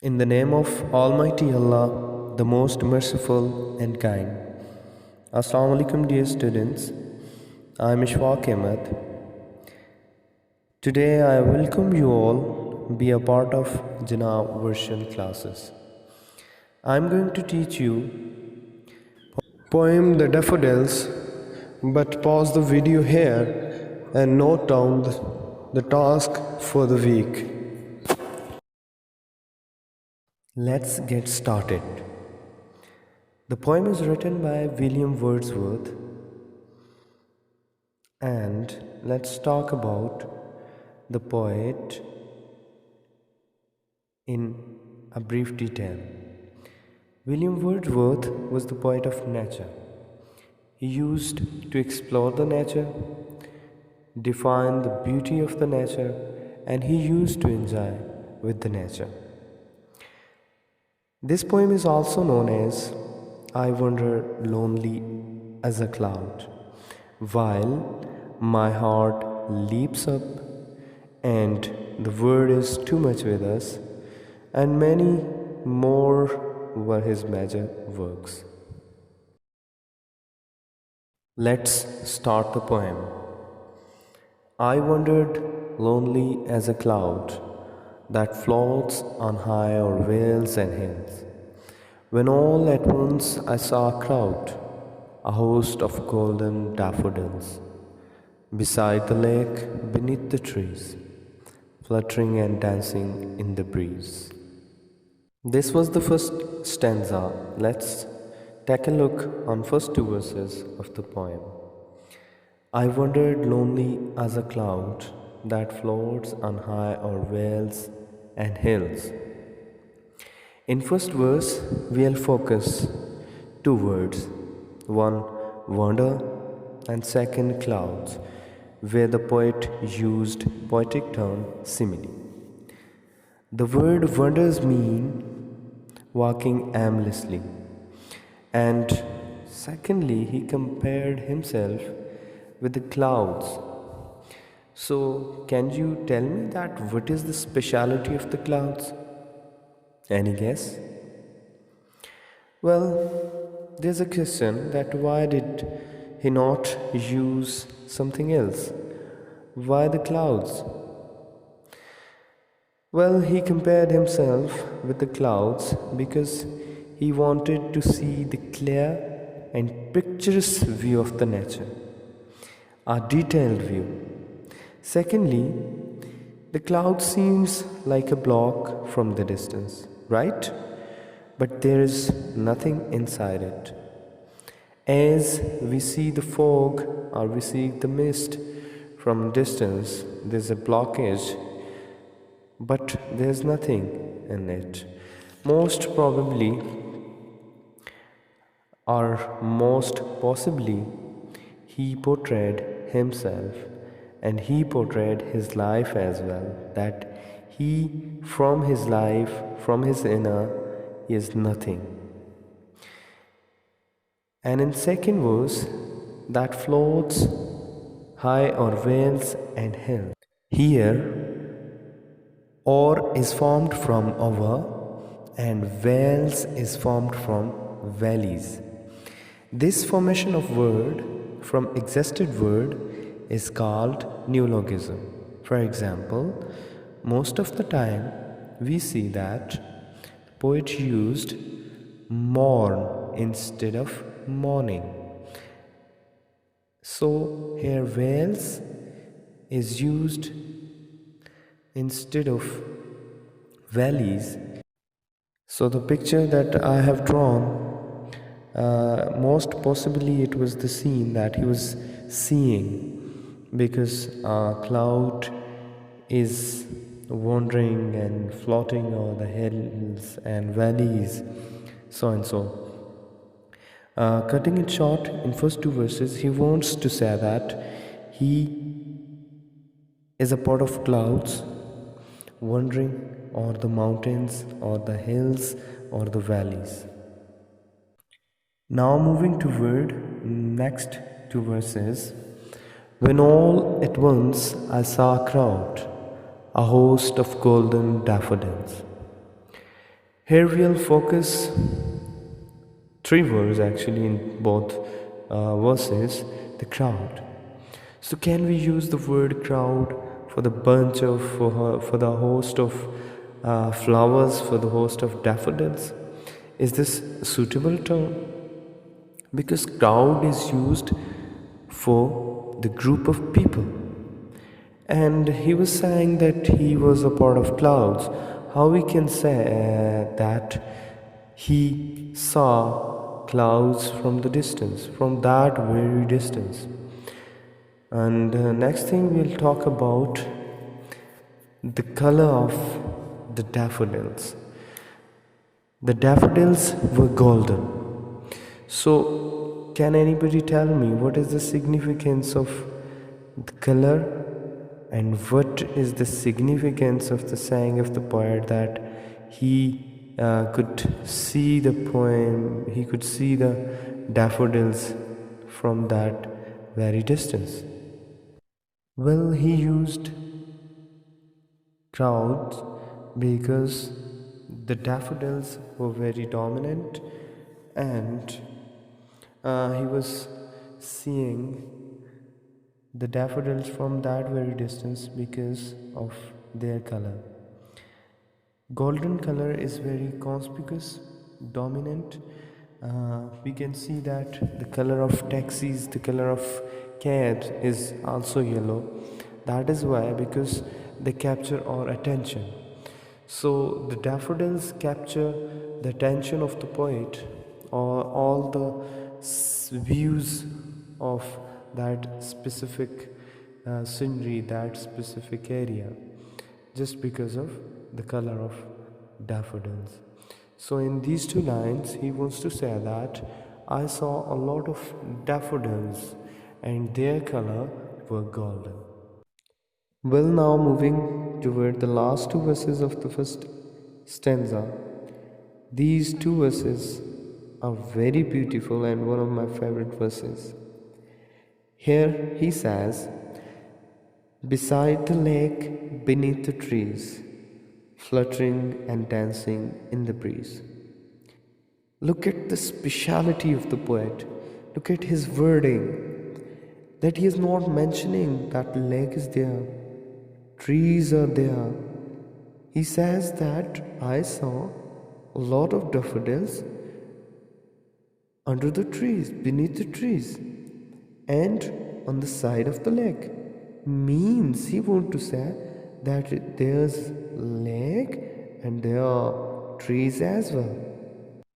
In the name of Almighty Allah, the most merciful and kind. Assalamu alaikum, dear students. I am Ishfaq Ahmed. Today I welcome you all be a part of Jinnah version classes. I am going to teach you poem The Daffodils, but pause the video here and note down the task for the week. Let's get started. The poem is written by William Wordsworth, and let's talk about the poet in a brief detail. William Wordsworth was the poet of nature. He used to explore the nature, define the beauty of the nature, and he used to enjoy with the nature. This poem is also known as I wander lonely as a cloud, while my heart leaps up, and the word is too much with us, and many more were his major works. Let's start the poem. I wandered lonely as a cloud that floats on high o'er vales and hills, when all at once I saw a crowd, a host of golden daffodils, beside the lake, beneath the trees, fluttering and dancing in the breeze. This was the first stanza. Let's take a look on first two verses of the poem. I wandered lonely as a cloud that floats on high o'er vales and hills. In first verse, we'll focus two words. One, wander, and second, clouds, where the poet used poetic term simile. The word wanders mean walking aimlessly, and secondly, he compared himself with the clouds. So, can you tell me that what is the speciality of the clouds? Any guess? Well, there's a question that why did he not use something else? Why the clouds? Well, he compared himself with the clouds because he wanted to see the clear and picturesque view of the nature, a detailed view. Secondly, the cloud seems like a block from the distance, right? But there is nothing inside it. As we see the fog or we see the mist from distance, there's a blockage, but there's nothing in it. Most probably, or most possibly, he portrayed himself and he portrayed his life as well, that he, from his life, from his inner, is nothing. And in second verse, that floats high o'er vales and hills. Here, or is formed from over, and vales is formed from valleys. This formation of word from existed word is called neologism. For example, most of the time we see that poet used mourn instead of morning. So here vales is used instead of valleys. So the picture that I have drawn, most possibly it was the scene that he was seeing, because a cloud is wandering and floating over the hills and valleys, so and so. Cutting it short, in first two verses, he wants to say that he is a part of clouds wandering over the mountains or the hills or the valleys. Now moving toward next two verses. When all at once I saw a crowd, a host of golden daffodils. Here we'll focus three words actually in both verses: the crowd. So, can we use the word crowd for the bunch of, for the host of flowers, for the host of daffodils? Is this a suitable term? Because crowd is used for the group of people. And he was saying that he was a part of clouds. How we can say that he saw clouds from the distance, from that very distance? And next thing we'll talk about the color of the daffodils. The daffodils were golden. So, can anybody tell me what is the significance of the color and what is the significance of the saying of the poet that he could see the poem, he could see the daffodils from that very distance? Well, he used crowds because the daffodils were very dominant, and he was seeing the daffodils from that very distance because of their color. Golden color is very conspicuous, dominant. We can see that the color of taxis, the color of cabs is also yellow. That is why, because they capture our attention. So the daffodils capture the attention of the poet, or all the views of that specific scenery, that specific area, just because of the color of daffodils. So in these two lines, he wants to say that I saw a lot of daffodils and their color were golden. Well, now moving toward the last two verses of the first stanza. These two verses are very beautiful and one of my favorite verses. Here he says, beside the lake, beneath the trees, fluttering and dancing in the breeze. Look at the speciality of the poet. Look at his wording, that he is not mentioning that lake is there, trees are there. He says that I saw a lot of daffodils under the trees, beneath the trees, and on the side of the lake. Means he want to say that there's lake and there are trees as well,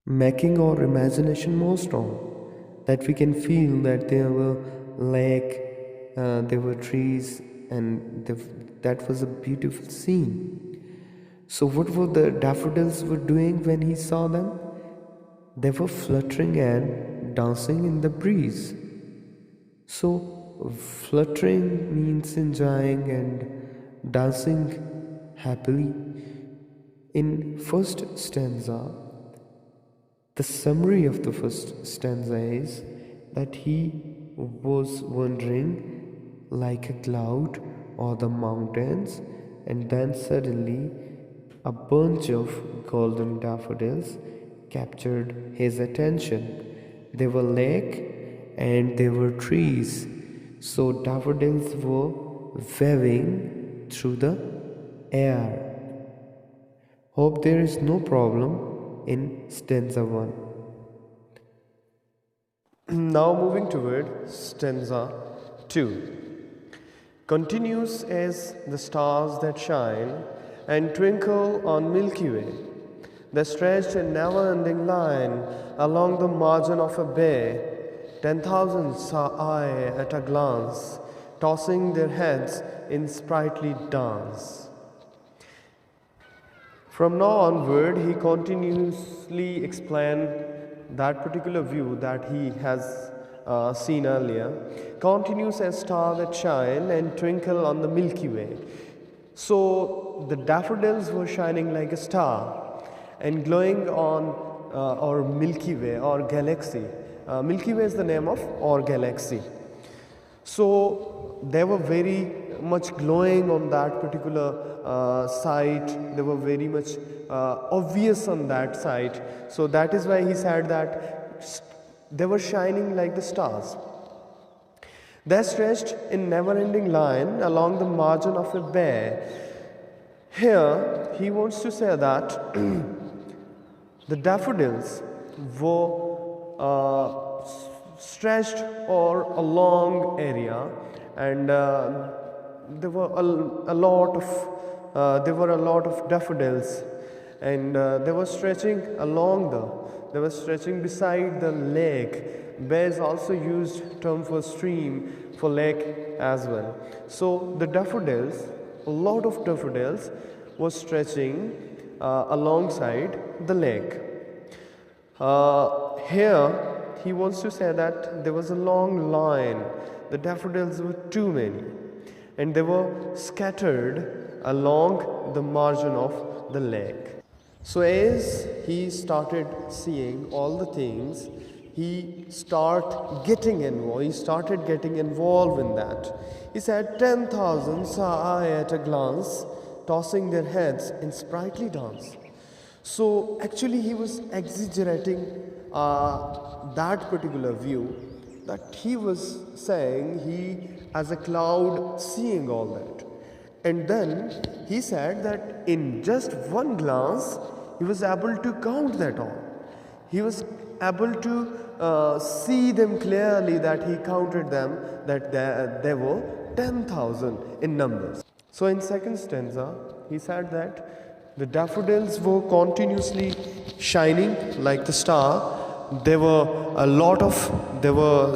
making our imagination more strong, that we can feel that there were lake, there were trees, and that was a beautiful scene. So what were the daffodils were doing when he saw them? They were fluttering and dancing in the breeze. So fluttering means enjoying and dancing happily. In first stanza, the summary of the first stanza is that he was wandering like a cloud or the mountains, and then suddenly a bunch of golden daffodils captured his attention. They were lake and they were trees, so daffodils were waving through the air. Hope there is no problem in stanza 1. Now moving toward stanza 2. Continuous as the stars that shine and twinkle on Milky Way, they stretched a never-ending line along the margin of a bay. 10,000 saw I at a glance, tossing their heads in sprightly dance. From now onward, he continuously explained that particular view that he has seen earlier. Continues as stars that shine and twinkle on the Milky Way. So the daffodils were shining like a star and glowing on our Milky Way or galaxy. Milky Way is the name of our galaxy. So they were very much glowing on that particular site. They were very much obvious on that site. So that is why he said that they were shining like the stars. They stretched in never-ending line along the margin of a bay. Here, he wants to say that the daffodils were stretched or a long area, and there were a lot of daffodils, and they were stretching they were stretching beside the lake. Bay is also used term for stream, for lake as well. So the daffodils, a lot of daffodils was stretching alongside the lake. Here he wants to say that there was a long line. The daffodils were too many, and they were scattered along the margin of the lake. So as he started seeing all the things, he started getting involved in that. He said, 10,000 saw I at a glance, tossing their heads in sprightly dance. So actually he was exaggerating that particular view, that he was saying he as a cloud seeing all that. And then he said that in just one glance he was able to count that all. He was able to see them clearly, that he counted them, that there were 10,000 in numbers. So in second stanza, he said that the daffodils were continuously shining like the star. They were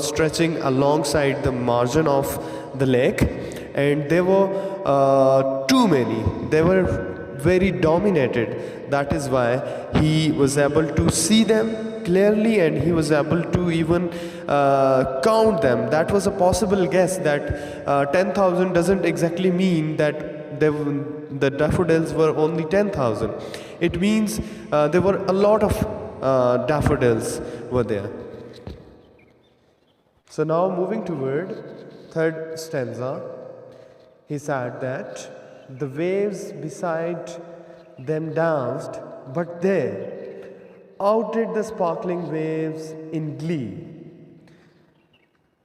stretching alongside the margin of the lake, and they were too many. They were very dominated. That is why he was able to see them clearly, and he was able to even count them. That was a possible guess, that 10,000 doesn't exactly mean that the daffodils were only 10,000. It means there were a lot of daffodils were there. So now moving toward third stanza, he said that the waves beside them danced, but they outdid the sparkling waves in glee.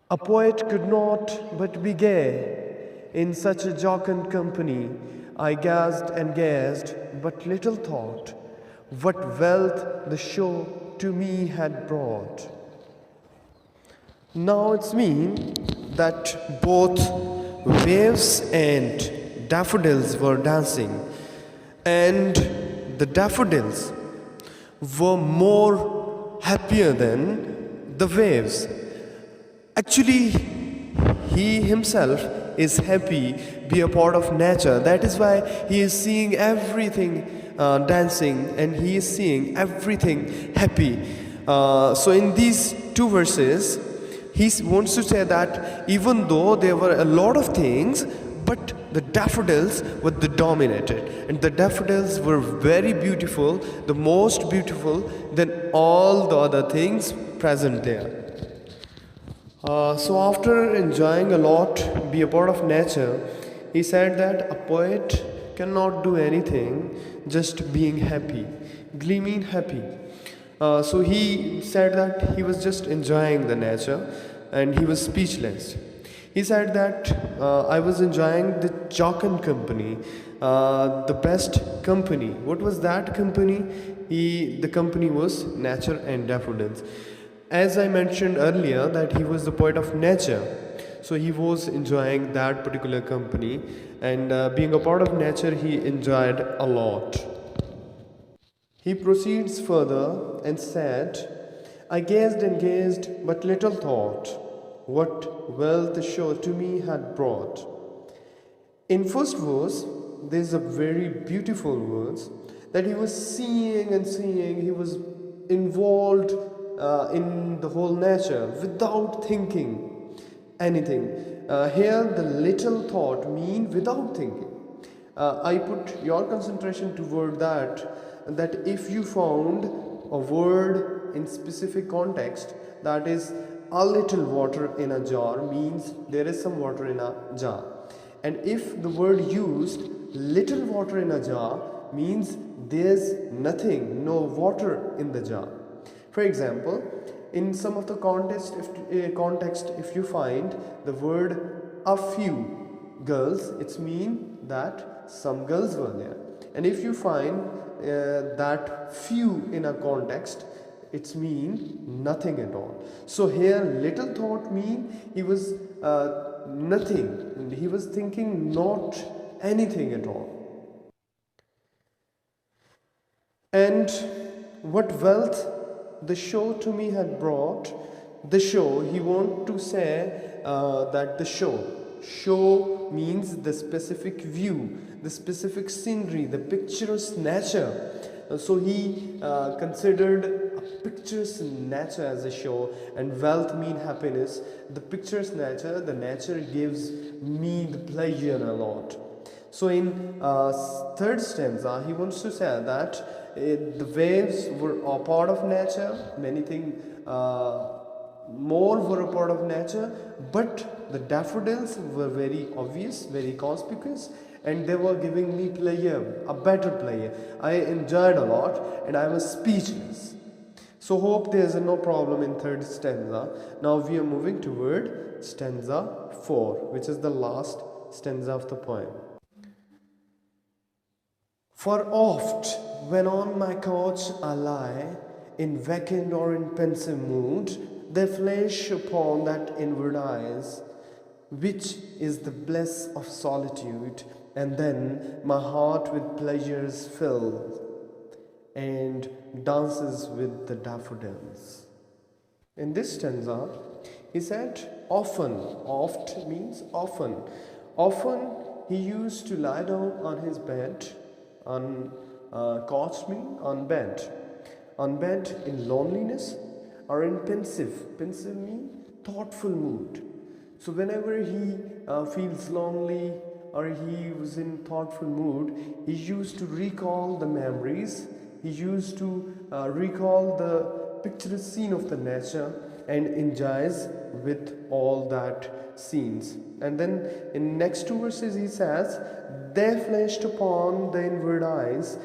A poet could not but be gay in such a jocund company. I gazed and gazed, but little thought what wealth the show to me had brought. Now it's mean that both waves and daffodils were dancing, and the daffodils were more happier than the waves. Actually, he himself is happy, be a part of nature. That is why he is seeing everything dancing, and he is seeing everything happy. So in these two verses, he wants to say that even though there were a lot of things, but the daffodils were the dominated, and the daffodils were very beautiful, the most beautiful than all the other things present there. So after enjoying a lot, be a part of nature, he said that a poet cannot do anything just being happy, gleaming happy. So he said that he was just enjoying the nature, and he was speechless. He said that I was enjoying the jocund company, the best company. What was that company? The company was nature and daffodils. As I mentioned earlier, that he was the poet of nature, so he was enjoying that particular company, and being a part of nature, he enjoyed a lot. He proceeds further and said, I gazed and gazed, but little thought what wealth the show to me had brought. In first verse, there is a very beautiful words, that he was seeing and seeing. He was involved in the whole nature without thinking anything. Here the little thought mean without thinking. I put your concentration toward that if you found a word in specific context, that is a little water in a jar means there is some water in a jar, And if the word used, little water in a jar, means there's nothing, no water in the jar. For example, in some of the context, if you find the word a few girls, it's mean that some girls were there. And if you find that few in a context, it's mean nothing at all. So here little thought mean he was nothing. He was thinking not anything at all. And what wealth the show to me had brought, the show, he want to say that the show means the specific view, the specific scenery, the picturesque nature. So he considered a picturesque nature as a show, and wealth mean happiness. The picturesque nature, the nature gives me the pleasure a lot. So in third stanza, he wants to say that the waves were a part of nature, many things more were a part of nature, but the daffodils were very obvious, very conspicuous, and they were giving me pleasure, a better pleasure. I enjoyed a lot and I was speechless. So hope there is no problem in third stanza. Now we are moving toward stanza 4, which is the last stanza of the poem. For oft, when on my couch I lie, in vacant or in pensive mood, they flash upon that inward eyes, which is the bliss of solitude, and then my heart with pleasures fills, and dances with the daffodils. In this stanza, he said, often, oft means often. Often he used to lie down on his bed, on couch mean on bed in loneliness or in pensive mean thoughtful mood. So whenever he feels lonely or he was in thoughtful mood, he used to recall the memories, he used to recall the picturesque scene of the nature and enjoys with all that scenes. And then in next two verses he says, they flashed upon the inward eyes,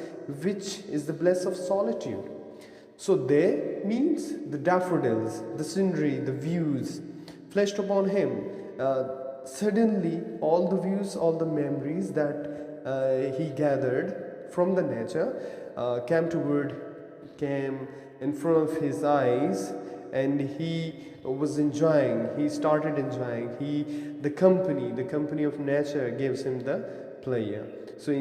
which is the bliss of solitude. So they means the daffodils, the scenery, the views flashed upon him. Suddenly all the views, all the memories that he gathered from the nature came in front of his eyes, and he was enjoying, he started enjoying, the company of nature gives him the pleasure. So he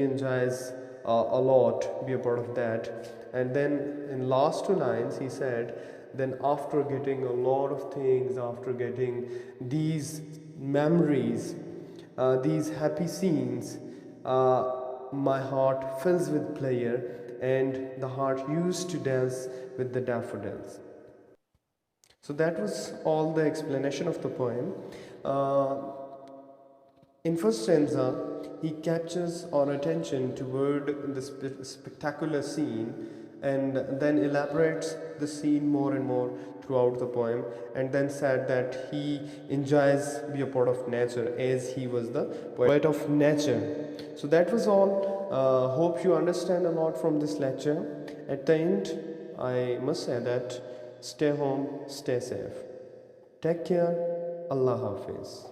enjoys a lot, be a part of that. And then in last two lines he said, then after getting a lot of things, after getting these memories, these happy scenes, my heart fills with pleasure, and the heart used to dance with the daffodils. So that was all the explanation of the poem. In first stanza, he captures our attention toward the spectacular scene, and then elaborates the scene more and more throughout the poem, and then said that he enjoys be a part of nature as he was the poet of nature. So that was all. Hope you understand a lot from this lecture. At the end, I must say that stay home, stay safe. Take care. Allah Hafiz.